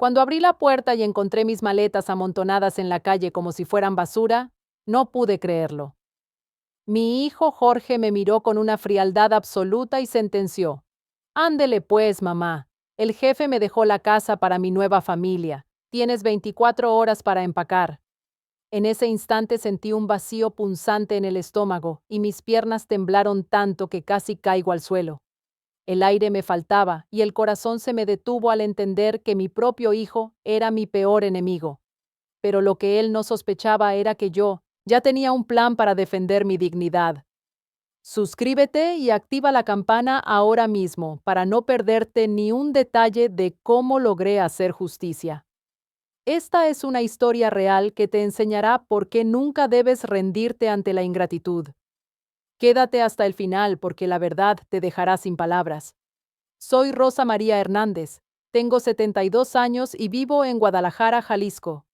Cuando abrí la puerta y encontré mis maletas amontonadas en la calle como si fueran basura, no pude creerlo. Mi hijo Jorge me miró con una frialdad absoluta y sentenció: Ándele pues, mamá. El jefe me dejó la casa para mi nueva familia. Tienes 24 horas para empacar. En ese instante sentí un vacío punzante en el estómago y mis piernas temblaron tanto que casi caigo al suelo. El aire me faltaba y el corazón se me detuvo al entender que mi propio hijo era mi peor enemigo. Pero lo que él no sospechaba era que yo ya tenía un plan para defender mi dignidad. Suscríbete y activa la campana ahora mismo para no perderte ni un detalle de cómo logré hacer justicia. Esta es una historia real que te enseñará por qué nunca debes rendirte ante la ingratitud. Quédate hasta el final porque la verdad te dejará sin palabras. Soy Rosa María Hernández, tengo 72 años y vivo en Guadalajara, Jalisco.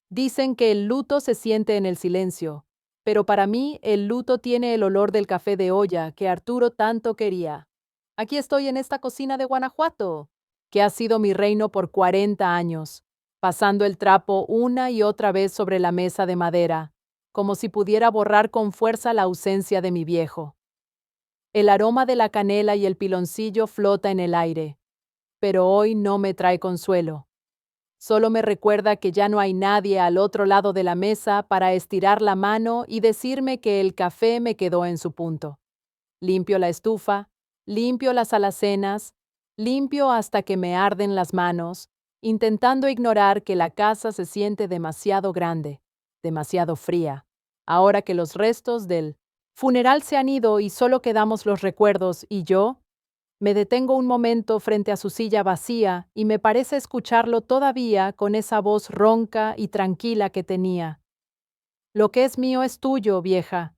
Dicen que el luto se siente en el silencio, pero para mí el luto tiene el olor del café de olla que Arturo tanto quería. Aquí estoy en esta cocina de Guanajuato, que ha sido mi reino por 40 años, pasando el trapo una y otra vez sobre la mesa de madera, como si pudiera borrar con fuerza la ausencia de mi viejo. El aroma de la canela y el piloncillo flota en el aire, pero hoy no me trae consuelo. Solo me recuerda que ya no hay nadie al otro lado de la mesa para estirar la mano y decirme que el café me quedó en su punto. Limpio la estufa, limpio las alacenas, limpio hasta que me arden las manos, intentando ignorar que la casa se siente demasiado grande, demasiado fría, ahora que los restos del funeral se han ido y solo quedamos los recuerdos y yo. Me detengo un momento frente a su silla vacía y me parece escucharlo todavía con esa voz ronca y tranquila que tenía. Lo que es mío es tuyo, vieja.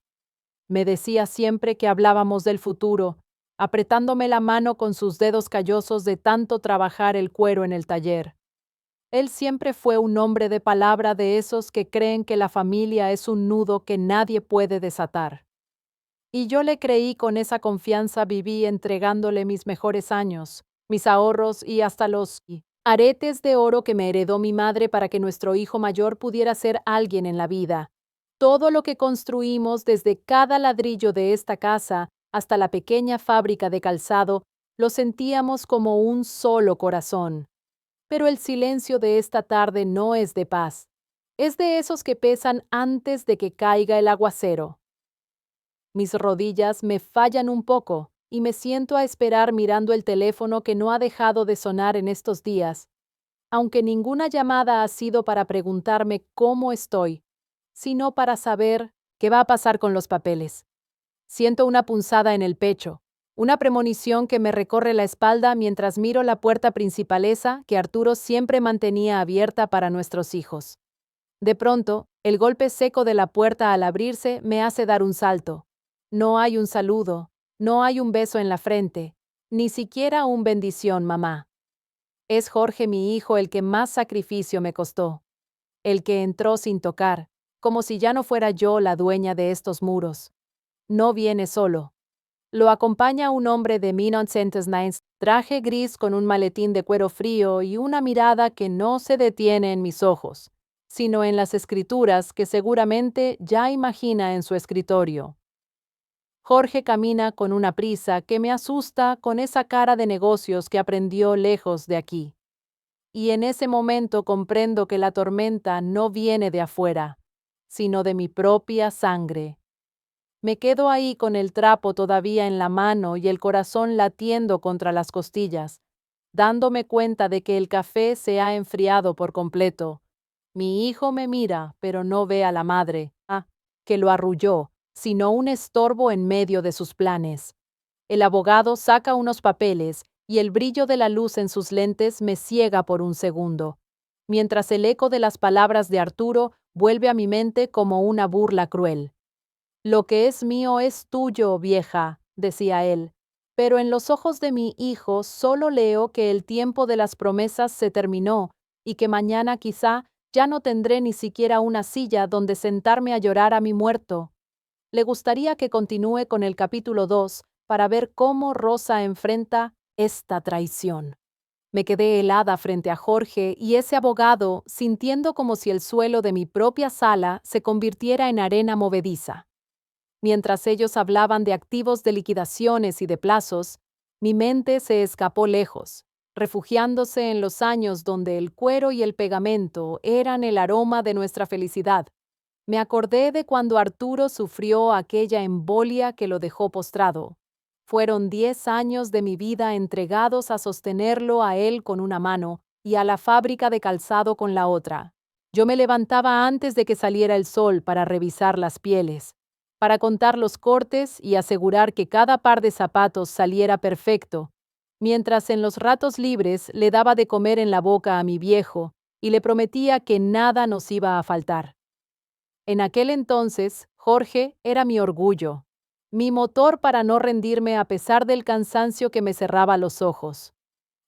Me decía siempre que hablábamos del futuro, apretándome la mano con sus dedos callosos de tanto trabajar el cuero en el taller. Él siempre fue un hombre de palabra de esos que creen que la familia es un nudo que nadie puede desatar. Y yo le creí, con esa confianza viví entregándole mis mejores años, mis ahorros y hasta los aretes de oro que me heredó mi madre para que nuestro hijo mayor pudiera ser alguien en la vida. Todo lo que construimos, desde cada ladrillo de esta casa hasta la pequeña fábrica de calzado, lo sentíamos como un solo corazón. Pero el silencio de esta tarde no es de paz. Es de esos que pesan antes de que caiga el aguacero. Mis rodillas me fallan un poco y me siento a esperar mirando el teléfono que no ha dejado de sonar en estos días, aunque ninguna llamada ha sido para preguntarme cómo estoy, sino para saber qué va a pasar con los papeles. Siento una punzada en el pecho, una premonición que me recorre la espalda mientras miro la puerta principalesa que Arturo siempre mantenía abierta para nuestros hijos. De pronto, el golpe seco de la puerta al abrirse me hace dar un salto. No hay un saludo, no hay un beso en la frente, ni siquiera un bendición, mamá. Es Jorge, mi hijo, el que más sacrificio me costó, el que entró sin tocar, como si ya no fuera yo la dueña de estos muros. No viene solo. Lo acompaña un hombre de 1909, traje gris con un maletín de cuero frío y una mirada que no se detiene en mis ojos, sino en las escrituras que seguramente ya imagina en su escritorio. Jorge camina con una prisa que me asusta, con esa cara de negocios que aprendió lejos de aquí. Y en ese momento comprendo que la tormenta no viene de afuera, sino de mi propia sangre. Me quedo ahí con el trapo todavía en la mano y el corazón latiendo contra las costillas, dándome cuenta de que el café se ha enfriado por completo. Mi hijo me mira, pero no ve a la madre, que lo arrulló, sino un estorbo en medio de sus planes. El abogado saca unos papeles y el brillo de la luz en sus lentes me ciega por un segundo, mientras el eco de las palabras de Arturo vuelve a mi mente como una burla cruel. Lo que es mío es tuyo, vieja, decía él, pero en los ojos de mi hijo solo leo que el tiempo de las promesas se terminó y que mañana quizá ya no tendré ni siquiera una silla donde sentarme a llorar a mi muerto. Le gustaría que continúe con el capítulo 2 para ver cómo Rosa enfrenta esta traición. Me quedé helada frente a Jorge y ese abogado, sintiendo como si el suelo de mi propia sala se convirtiera en arena movediza. Mientras ellos hablaban de activos de liquidaciones y de plazos, mi mente se escapó lejos, refugiándose en los años donde el cuero y el pegamento eran el aroma de nuestra felicidad. Me acordé de cuando Arturo sufrió aquella embolia que lo dejó postrado. Fueron 10 años de mi vida entregados a sostenerlo a él con una mano y a la fábrica de calzado con la otra. Yo me levantaba antes de que saliera el sol para revisar las pieles, para contar los cortes y asegurar que cada par de zapatos saliera perfecto, mientras en los ratos libres le daba de comer en la boca a mi viejo y le prometía que nada nos iba a faltar. En aquel entonces, Jorge era mi orgullo, mi motor para no rendirme a pesar del cansancio que me cerraba los ojos.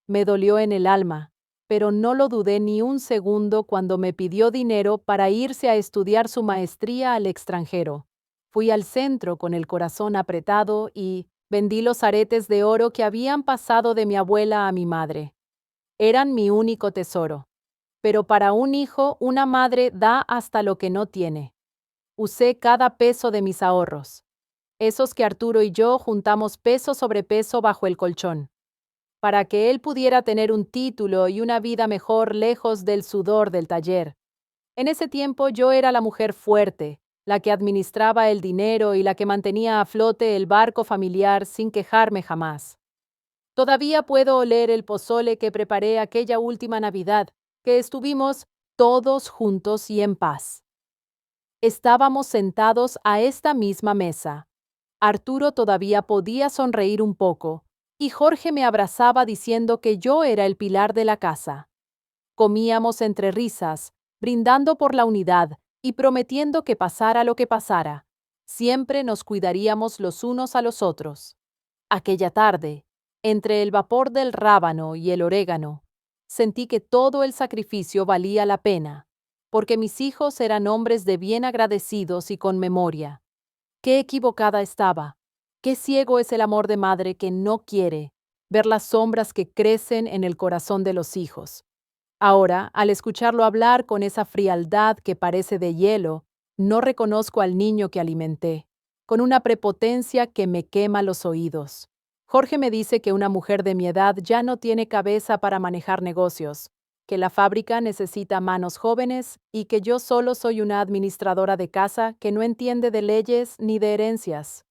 Me dolió en el alma, pero no lo dudé ni un segundo cuando me pidió dinero para irse a estudiar su maestría al extranjero. Fui al centro con el corazón apretado y vendí los aretes de oro que habían pasado de mi abuela a mi madre. Eran mi único tesoro. Pero para un hijo, una madre da hasta lo que no tiene. Usé cada peso de mis ahorros, esos que Arturo y yo juntamos peso sobre peso bajo el colchón, para que él pudiera tener un título y una vida mejor lejos del sudor del taller. En ese tiempo yo era la mujer fuerte, la que administraba el dinero y la que mantenía a flote el barco familiar sin quejarme jamás. Todavía puedo oler el pozole que preparé aquella última Navidad, que estuvimos todos juntos y en paz. Estábamos sentados a esta misma mesa. Arturo todavía podía sonreír un poco, y Jorge me abrazaba diciendo que yo era el pilar de la casa. Comíamos entre risas, brindando por la unidad y prometiendo que pasara lo que pasara, siempre nos cuidaríamos los unos a los otros. Aquella tarde, entre el vapor del rábano y el orégano, sentí que todo el sacrificio valía la pena, porque mis hijos eran hombres de bien agradecidos y con memoria. Qué equivocada estaba. Qué ciego es el amor de madre que no quiere ver las sombras que crecen en el corazón de los hijos. Ahora, al escucharlo hablar con esa frialdad que parece de hielo, no reconozco al niño que alimenté, con una prepotencia que me quema los oídos. Jorge me dice que una mujer de mi edad ya no tiene cabeza para manejar negocios, que la fábrica necesita manos jóvenes y que yo solo soy una administradora de casa que no entiende de leyes ni de herencias.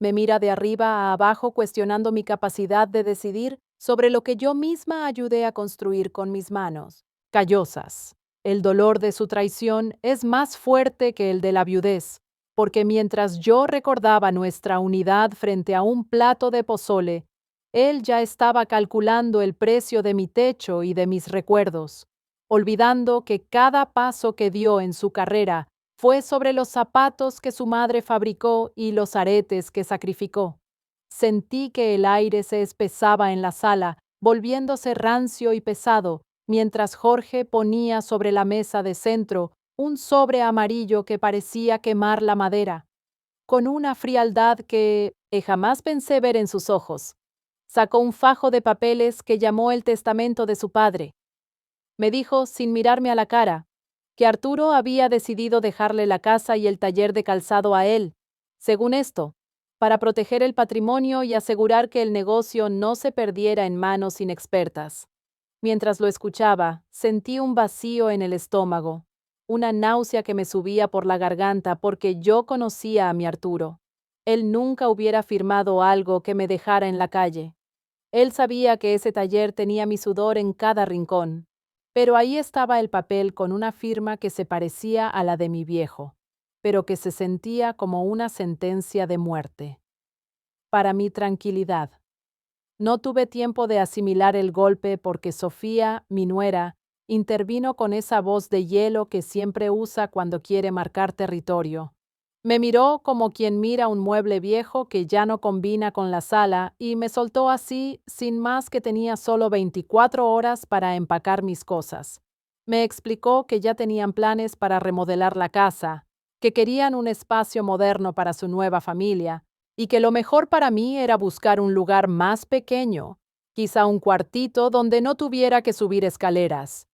Me mira de arriba a abajo cuestionando mi capacidad de decidir sobre lo que yo misma ayudé a construir con mis manos. Callosas. El dolor de su traición es más fuerte que el de la viudez, porque mientras yo recordaba nuestra unidad frente a un plato de pozole, él ya estaba calculando el precio de mi techo y de mis recuerdos, olvidando que cada paso que dio en su carrera fue sobre los zapatos que su madre fabricó y los aretes que sacrificó. Sentí que el aire se espesaba en la sala, volviéndose rancio y pesado, mientras Jorge ponía sobre la mesa de centro un sobre amarillo que parecía quemar la madera. Con una frialdad que jamás pensé ver en sus ojos, sacó un fajo de papeles que llamó el testamento de su padre. Me dijo, sin mirarme a la cara, que Arturo había decidido dejarle la casa y el taller de calzado a él, según esto, para proteger el patrimonio y asegurar que el negocio no se perdiera en manos inexpertas. Mientras lo escuchaba, sentí un vacío en el estómago, una náusea que me subía por la garganta porque yo conocía a mi Arturo. Él nunca hubiera firmado algo que me dejara en la calle. Él sabía que ese taller tenía mi sudor en cada rincón, pero ahí estaba el papel con una firma que se parecía a la de mi viejo, pero que se sentía como una sentencia de muerte. Para mi tranquilidad. No tuve tiempo de asimilar el golpe porque Sofía, mi nuera, intervino con esa voz de hielo que siempre usa cuando quiere marcar territorio. Me miró como quien mira un mueble viejo que ya no combina con la sala y me soltó así, sin más que tenía solo 24 horas para empacar mis cosas. Me explicó que ya tenían planes para remodelar la casa, que querían un espacio moderno para su nueva familia y que lo mejor para mí era buscar un lugar más pequeño, quizá un cuartito donde no tuviera que subir escaleras.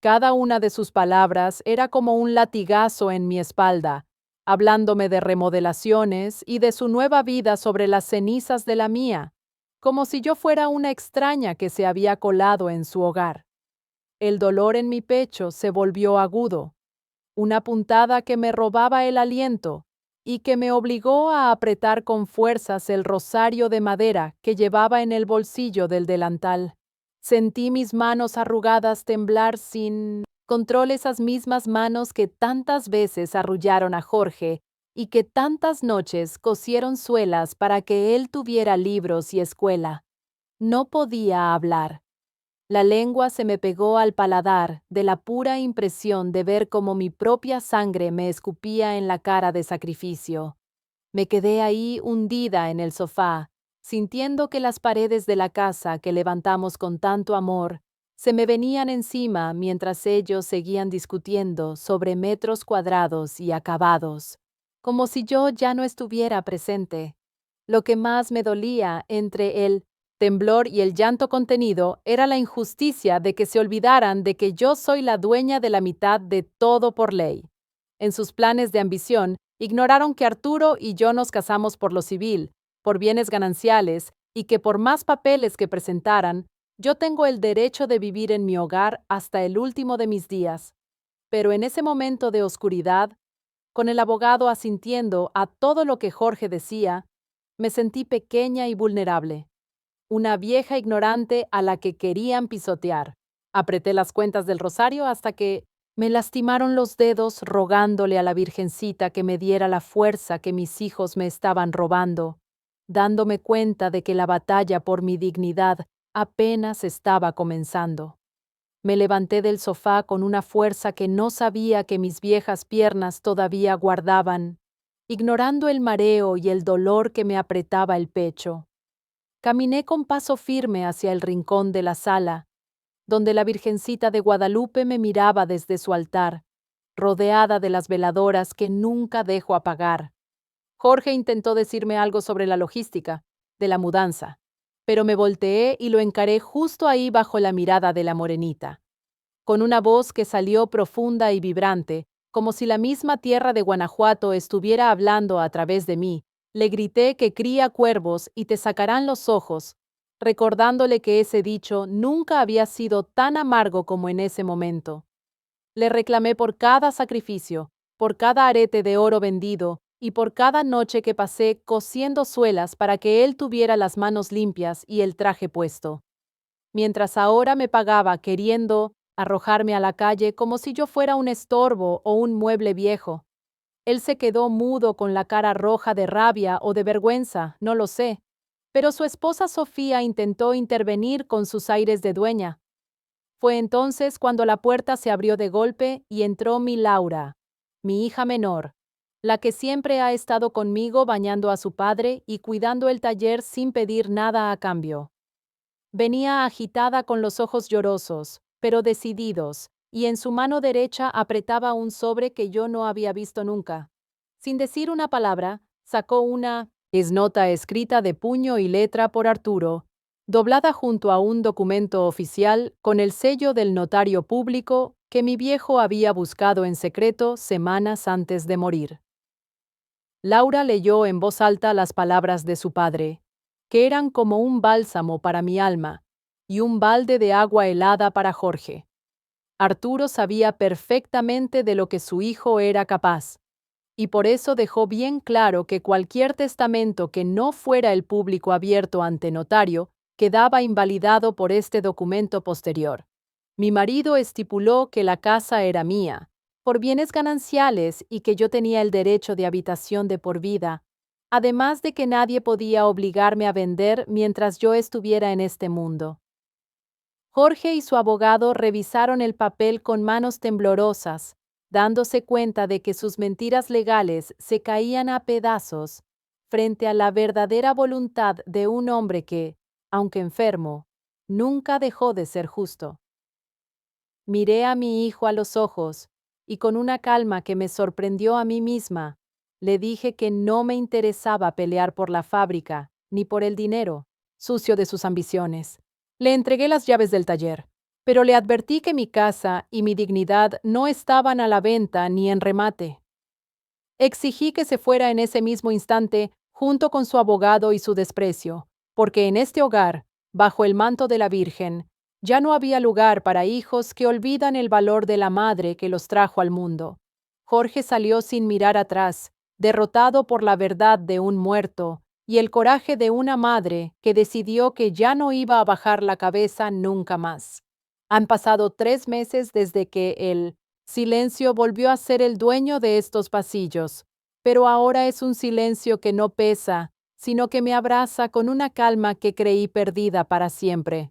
Cada una de sus palabras era como un latigazo en mi espalda, hablándome de remodelaciones y de su nueva vida sobre las cenizas de la mía, como si yo fuera una extraña que se había colado en su hogar. El dolor en mi pecho se volvió agudo, una puntada que me robaba el aliento y que me obligó a apretar con fuerzas el rosario de madera que llevaba en el bolsillo del delantal. Sentí mis manos arrugadas temblar sin control, esas mismas manos que tantas veces arrullaron a Jorge y que tantas noches cosieron suelas para que él tuviera libros y escuela. No podía hablar. La lengua se me pegó al paladar de la pura impresión de ver cómo mi propia sangre me escupía en la cara de sacrificio. Me quedé ahí hundida en el sofá, sintiendo que las paredes de la casa que levantamos con tanto amor se me venían encima mientras ellos seguían discutiendo sobre metros cuadrados y acabados, como si yo ya no estuviera presente. Lo que más me dolía entre el temblor y el llanto contenido era la injusticia de que se olvidaran de que yo soy la dueña de la mitad de todo por ley. En sus planes de ambición, ignoraron que Arturo y yo nos casamos por lo civil, por bienes gananciales, y que por más papeles que presentaran, yo tengo el derecho de vivir en mi hogar hasta el último de mis días. Pero en ese momento de oscuridad, con el abogado asintiendo a todo lo que Jorge decía, me sentí pequeña y vulnerable, una vieja ignorante a la que querían pisotear. Apreté las cuentas del rosario hasta que me lastimaron los dedos rogándole a la Virgencita que me diera la fuerza que mis hijos me estaban robando, dándome cuenta de que la batalla por mi dignidad apenas estaba comenzando. Me levanté del sofá con una fuerza que no sabía que mis viejas piernas todavía guardaban, ignorando el mareo y el dolor que me apretaba el pecho. Caminé con paso firme hacia el rincón de la sala, donde la Virgencita de Guadalupe me miraba desde su altar, rodeada de las veladoras que nunca dejo apagar. Jorge intentó decirme algo sobre la logística de la mudanza, pero me volteé y lo encaré justo ahí bajo la mirada de la morenita. Con una voz que salió profunda y vibrante, como si la misma tierra de Guanajuato estuviera hablando a través de mí, le grité que cría cuervos y te sacarán los ojos, recordándole que ese dicho nunca había sido tan amargo como en ese momento. Le reclamé por cada sacrificio, por cada arete de oro vendido y por cada noche que pasé cosiendo suelas para que él tuviera las manos limpias y el traje puesto. Mientras ahora me pagaba queriendo arrojarme a la calle como si yo fuera un estorbo o un mueble viejo. Él se quedó mudo con la cara roja de rabia o de vergüenza, no lo sé, pero su esposa Sofía intentó intervenir con sus aires de dueña. Fue entonces cuando la puerta se abrió de golpe y entró mi Laura, mi hija menor, la que siempre ha estado conmigo bañando a su padre y cuidando el taller sin pedir nada a cambio. Venía agitada con los ojos llorosos, pero decididos, y en su mano derecha apretaba un sobre que yo no había visto nunca. Sin decir una palabra, sacó una nota escrita de puño y letra por Arturo, doblada junto a un documento oficial con el sello del notario público que mi viejo había buscado en secreto semanas antes de morir. Laura leyó en voz alta las palabras de su padre, que eran como un bálsamo para mi alma y un balde de agua helada para Jorge. Arturo sabía perfectamente de lo que su hijo era capaz, y por eso dejó bien claro que cualquier testamento que no fuera el público abierto ante notario quedaba invalidado por este documento posterior. Mi marido estipuló que la casa era mía, por bienes gananciales y que yo tenía el derecho de habitación de por vida, además de que nadie podía obligarme a vender mientras yo estuviera en este mundo. Jorge y su abogado revisaron el papel con manos temblorosas, dándose cuenta de que sus mentiras legales se caían a pedazos frente a la verdadera voluntad de un hombre que, aunque enfermo, nunca dejó de ser justo. Miré a mi hijo a los ojos y con una calma que me sorprendió a mí misma, le dije que no me interesaba pelear por la fábrica ni por el dinero, sucio de sus ambiciones. Le entregué las llaves del taller, pero le advertí que mi casa y mi dignidad no estaban a la venta ni en remate. Exigí que se fuera en ese mismo instante, junto con su abogado y su desprecio, porque en este hogar, bajo el manto de la Virgen, ya no había lugar para hijos que olvidan el valor de la madre que los trajo al mundo. Jorge salió sin mirar atrás, derrotado por la verdad de un muerto y el coraje de una madre que decidió que ya no iba a bajar la cabeza nunca más. Han pasado 3 meses desde que el silencio volvió a ser el dueño de estos pasillos, pero ahora es un silencio que no pesa, sino que me abraza con una calma que creí perdida para siempre.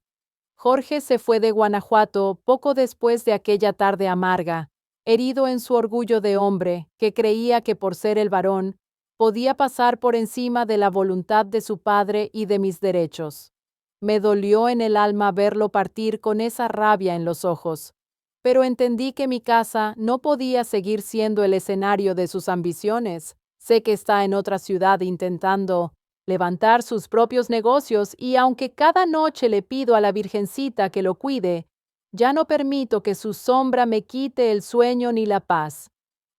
Jorge se fue de Guanajuato poco después de aquella tarde amarga, herido en su orgullo de hombre, que creía que por ser el varón, podía pasar por encima de la voluntad de su padre y de mis derechos. Me dolió en el alma verlo partir con esa rabia en los ojos, pero entendí que mi casa no podía seguir siendo el escenario de sus ambiciones. Sé que está en otra ciudad intentando levantar sus propios negocios y aunque cada noche le pido a la Virgencita que lo cuide, ya no permito que su sombra me quite el sueño ni la paz.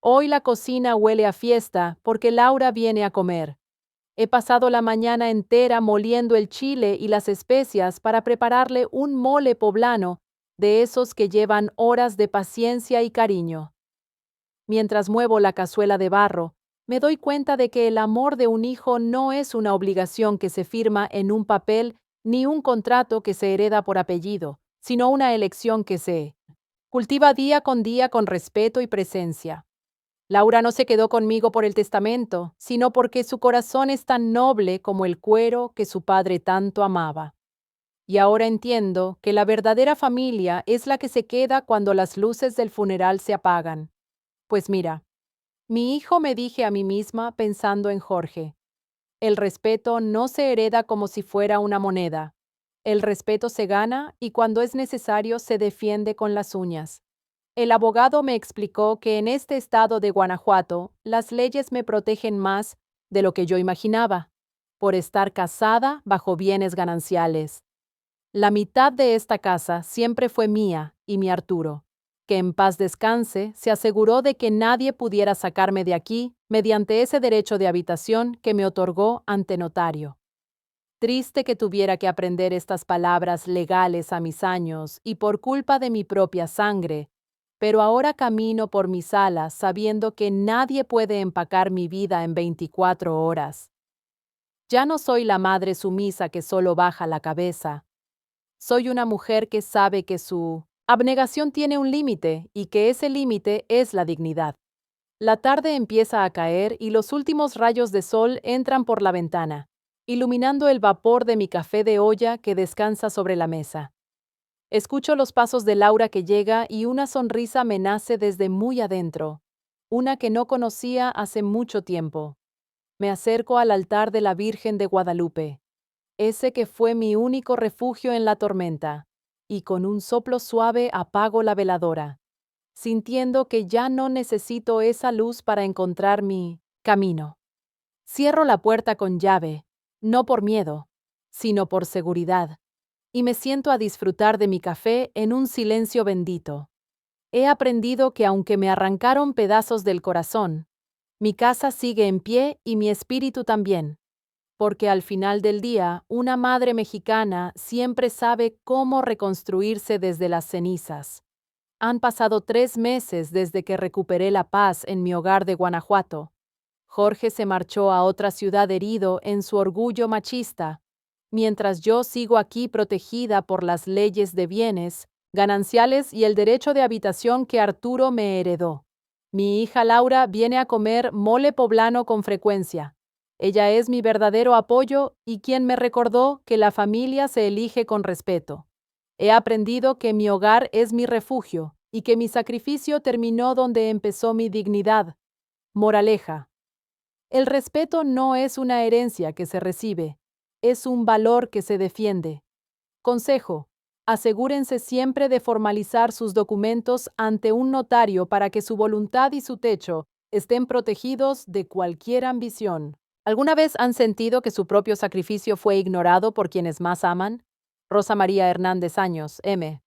Hoy la cocina huele a fiesta porque Laura viene a comer. He pasado la mañana entera moliendo el chile y las especias para prepararle un mole poblano, de esos que llevan horas de paciencia y cariño. Mientras muevo la cazuela de barro, me doy cuenta de que el amor de un hijo no es una obligación que se firma en un papel ni un contrato que se hereda por apellido, sino una elección que se cultiva día con respeto y presencia. Laura no se quedó conmigo por el testamento, sino porque su corazón es tan noble como el cuero que su padre tanto amaba. Y ahora entiendo que la verdadera familia es la que se queda cuando las luces del funeral se apagan. Pues mira, mi hijo, me dije a mí misma pensando en Jorge. El respeto no se hereda como si fuera una moneda. El respeto se gana y cuando es necesario se defiende con las uñas. El abogado me explicó que en este estado de Guanajuato las leyes me protegen más de lo que yo imaginaba, por estar casada bajo bienes gananciales. La mitad de esta casa siempre fue mía y mi Arturo, que en paz descanse, se aseguró de que nadie pudiera sacarme de aquí mediante ese derecho de habitación que me otorgó ante notario. Triste que tuviera que aprender estas palabras legales a mis años y por culpa de mi propia sangre, pero ahora camino por mis salas sabiendo que nadie puede empacar mi vida en 24 horas. Ya no soy la madre sumisa que solo baja la cabeza. Soy una mujer que sabe que su abnegación tiene un límite y que ese límite es la dignidad. La tarde empieza a caer y los últimos rayos de sol entran por la ventana, iluminando el vapor de mi café de olla que descansa sobre la mesa. Escucho los pasos de Laura que llega y una sonrisa me nace desde muy adentro, una que no conocía hace mucho tiempo. Me acerco al altar de la Virgen de Guadalupe, ese que fue mi único refugio en la tormenta, y con un soplo suave apago la veladora, sintiendo que ya no necesito esa luz para encontrar mi camino. Cierro la puerta con llave, no por miedo, sino por seguridad, y me siento a disfrutar de mi café en un silencio bendito. He aprendido que aunque me arrancaron pedazos del corazón, mi casa sigue en pie y mi espíritu también, porque al final del día, una madre mexicana siempre sabe cómo reconstruirse desde las cenizas. Han pasado 3 meses desde que recuperé la paz en mi hogar de Guanajuato. Jorge se marchó a otra ciudad herido en su orgullo machista, mientras yo sigo aquí protegida por las leyes de bienes, gananciales y el derecho de habitación que Arturo me heredó. Mi hija Laura viene a comer mole poblano con frecuencia. Ella es mi verdadero apoyo y quien me recordó que la familia se elige con respeto. He aprendido que mi hogar es mi refugio y que mi sacrificio terminó donde empezó mi dignidad. Moraleja. El respeto no es una herencia que se recibe, es un valor que se defiende. Consejo: asegúrense siempre de formalizar sus documentos ante un notario para que su voluntad y su techo estén protegidos de cualquier ambición. ¿Alguna vez han sentido que su propio sacrificio fue ignorado por quienes más aman? Rosa María Hernández Años, M.